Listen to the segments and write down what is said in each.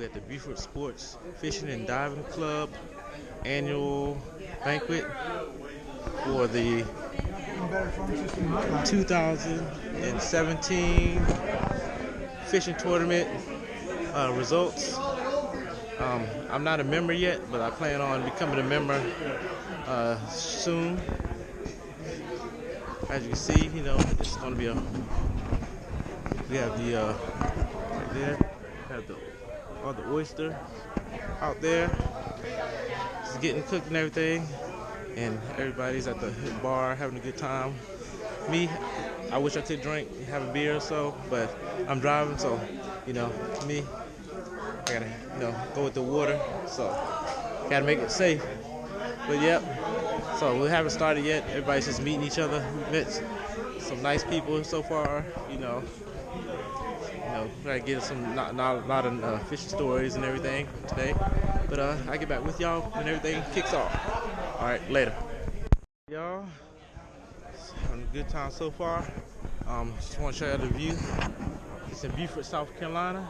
at the Beaufort Sports Fishing and Diving Club annual banquet for the 2017 fishing tournament results. I'm not a member yet, but I plan on becoming a member soon. As you can see, it's going to be we have the right there, have all the oyster out there. It's getting cooked and everything, and everybody's at the bar having a good time. Me, I wish I could drink, have a beer or so, but I'm driving, so me, I gotta go with the water, so gotta make it safe. But yep, so we haven't started yet. Everybody's just meeting each other. We met some nice people so far, try to get some lot of fishing stories and everything today. But I get back with y'all when everything kicks off. All right, later. Y'all, having a good time so far. Just want to show you the view. It's in Beaufort, South Carolina,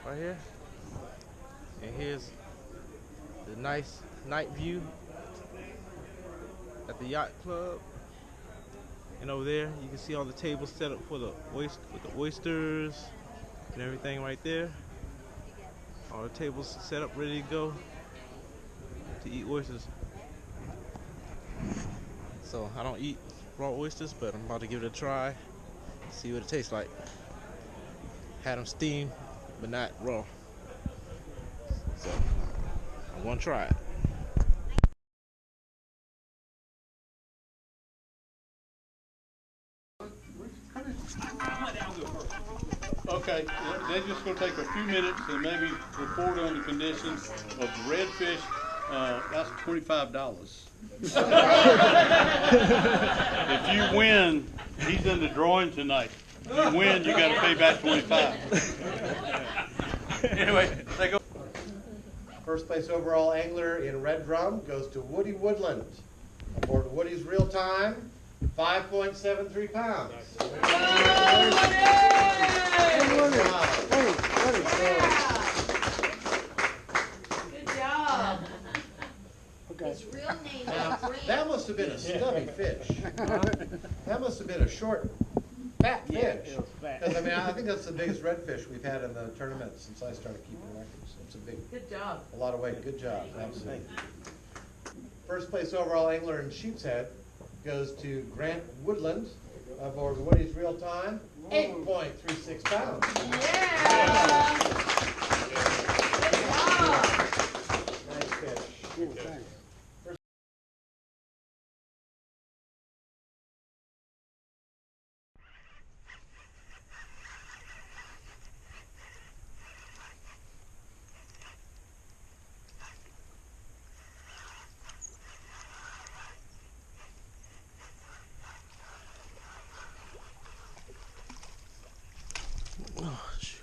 right here. And here's the nice night view at the yacht club. And over there, you can see all the tables set up for the oysters and everything right there. All the tables set up, ready to go to eat oysters. So I don't eat raw oysters, but I'm about to give it a try, see what it tastes like. Had them steamed, but not raw. So I'm gonna try it. Okay, they're just going to take a few minutes and maybe report on the conditions of the redfish. That's $25. If you win, he's in the drawing tonight. If you win, you got to pay back 25. Anyway, they go. First place overall angler in Red Drum goes to Woody Woodland. Aboard Woody's Reeltime, 5.73 pounds. Good job. Okay. His real name Now, is Grant. that must have been a stubby fish. That must have been a short, fat fish. it was fat. Because I think that's the biggest redfish we've had in the tournament since I started keeping records. It's Good job. a lot of weight. Good job. Absolutely. First place overall angler in Sheepshead goes to Grant Woodland aboard Woody's Reeltime, 8.36 pounds. Yeah. Good job. Nice fish. Cool, thanks. Oh, shoot.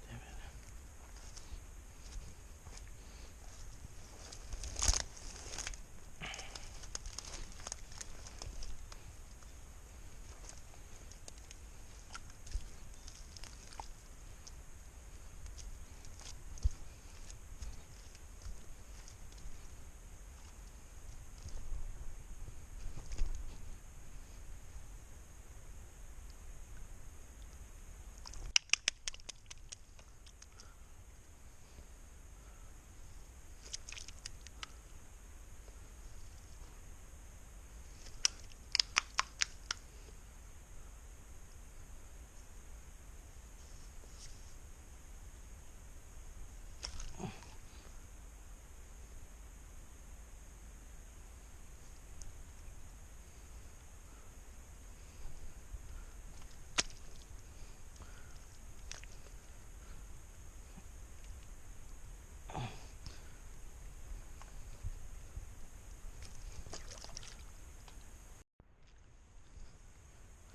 Damn it.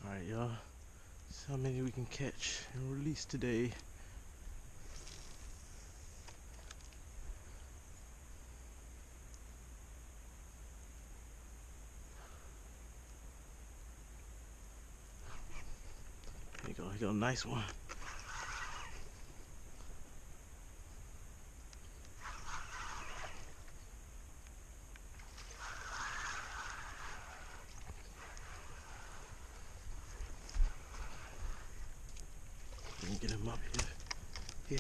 Alright, y'all. See how many we can catch and release today. Here you go, nice one. Get him up here. Here.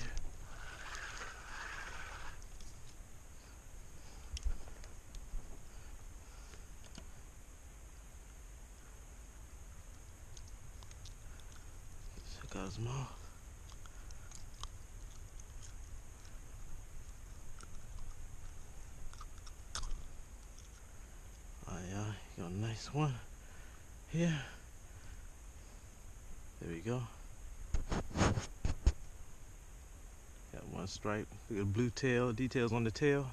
Check out his mouth. Oh yeah, you got a nice one here. There we go. Got one stripe. Look at the blue tail, details on the tail.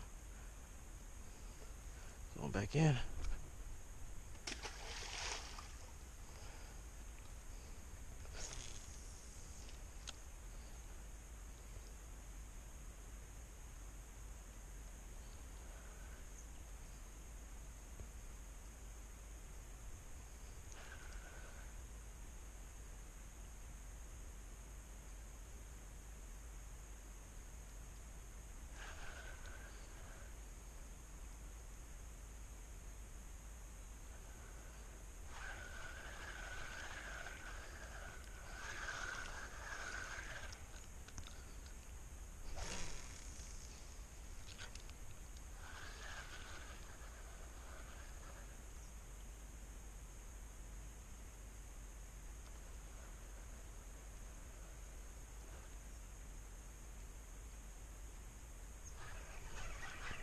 Going back in.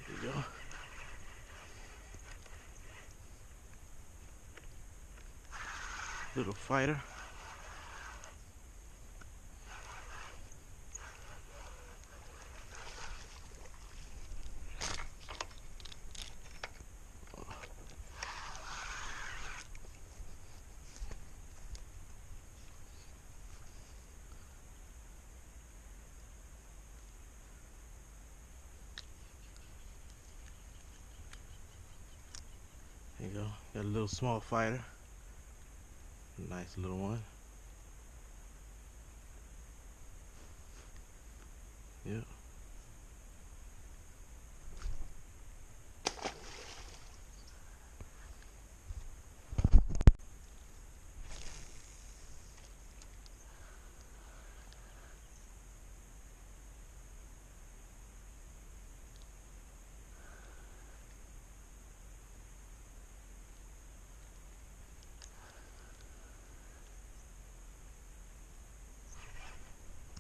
There you go. Little fighter. There you go. Got a little small fighter. Nice little one. Yep.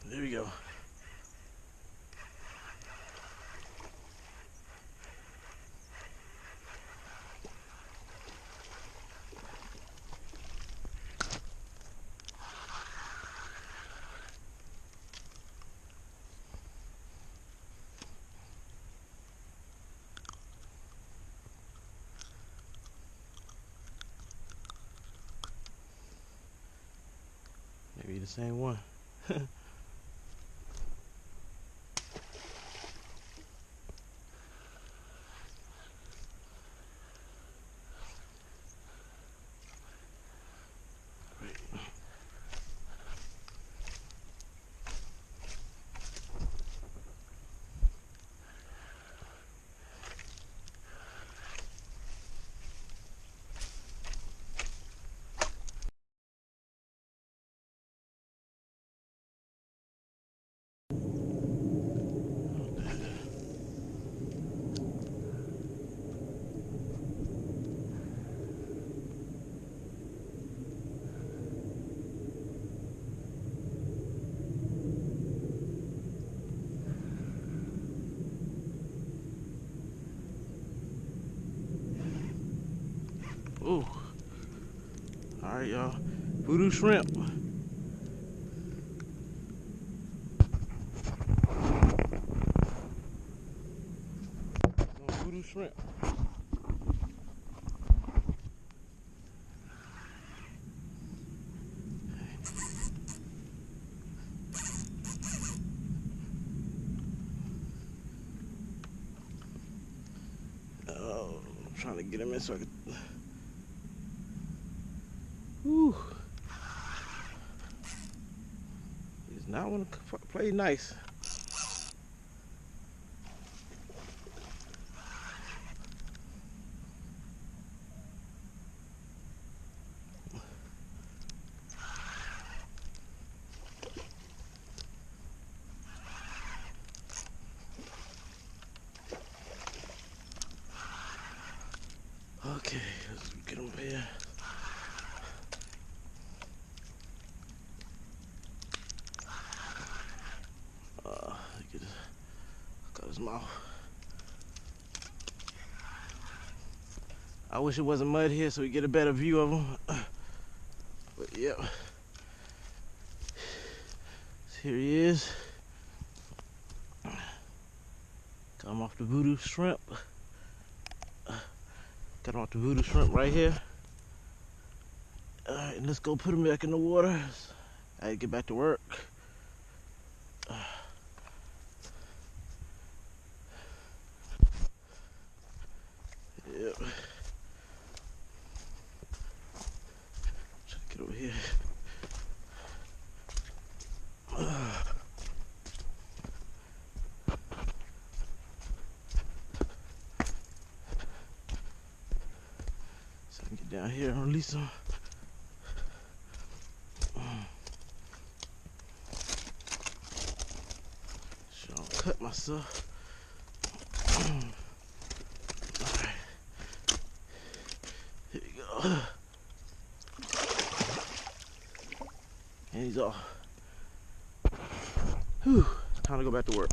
There we go. Maybe the same one. Ooh. Alright, y'all. Voodoo shrimp. Voodoo shrimp. Oh, I'm trying to get him in so I can. Whew. He does not want to play nice. Okay, let's get him here. Get his, cut his mouth. I wish it wasn't mud here so we get a better view of him. But yeah, so here he is. Got him off the voodoo shrimp. Got him off the voodoo shrimp right here. All right, let's go put him back in the water. I gotta get back to work. Yep. Try to get over here. So I can get down here and release him. Sure, I'll cut myself. Alright. Here we go. And he's off. Whew. Time to go back to work.